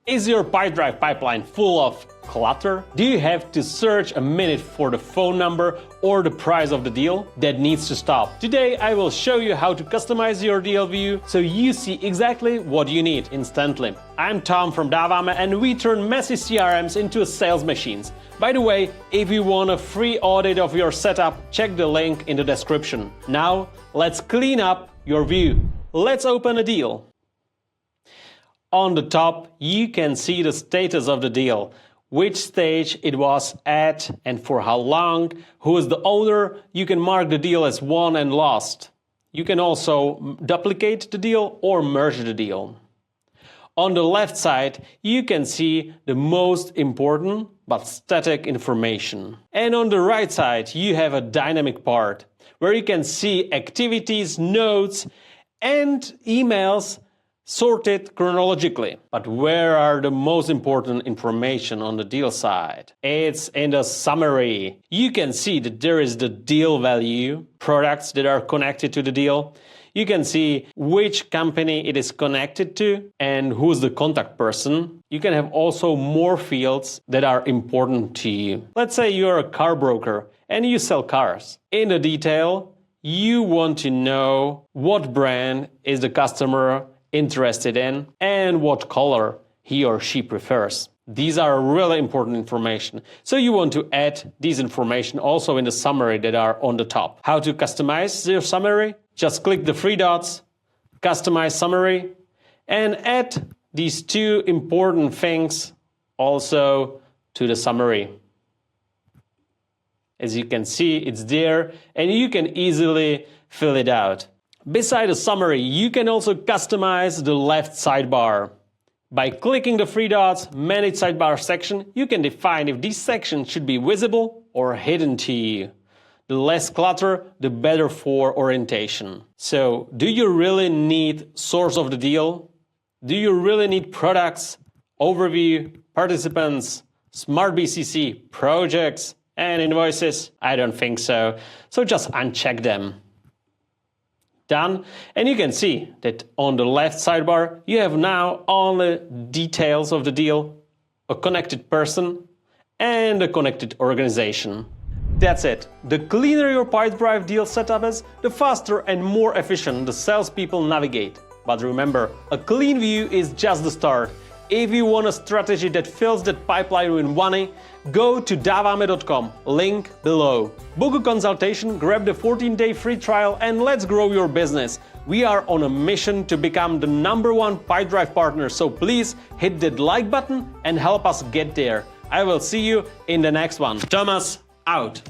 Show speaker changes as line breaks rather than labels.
Is your Pipedrive pipeline full of clutter? Do you have to search a minute for the phone number or the price of the deal? That needs to stop. Today I will show you how to customize your deal view so you see exactly what you need instantly. I'm Tom from Dávame and we turn messy CRMs into sales machines. By the way, if you want a free audit of your setup, check the link in the description. Now let's clean up your view. Let's open a deal. On the top, you can see the status of the deal, which stage it was at and for how long, who is the owner. You can mark the deal as won and lost. You can also duplicate the deal or merge the deal. On the left side, you can see the most important but static information. And on the right side, you have a dynamic part where you can see activities, notes, and emails sorted chronologically. But where are the most important information on the deal side? It's in the summary. You can see that there is the deal value, products that are connected to the deal. You can see which company it is connected to and who's the contact person. You can have also more fields that are important to you. Let's say you're a car broker and you sell cars. In the detail, you want to know what brand is the customer interested in and what color he or she prefers. These are really important information. So you want to add these information also in the summary that are on the top. How to customize your summary? Just click the three dots, customize summary, and add these two important things also to the summary. As you can see, it's there and you can easily fill it out. Beside the summary, you can also customize the left sidebar. By clicking the three dots, Manage Sidebar section, you can define if this section should be visible or hidden to you. The less clutter, the better for orientation. So, do you really need source of the deal? Do you really need products, overview, participants, smart BCC, projects, and invoices? I don't think so. So just uncheck them. Done. And you can see that on the left sidebar, you have now all the details of the deal, a connected person, and a connected organization. That's it. The cleaner your Pipedrive deal setup is, the faster and more efficient the salespeople navigate. But remember, a clean view is just the start. If you want a strategy that fills that pipeline with money, go to Davame.com, link below. Book a consultation, grab the 14-day free trial, and let's grow your business. We are on a mission to become the #1 Pipedrive partner, so please hit that like button and help us get there. I will see you in the next one. Thomas, out.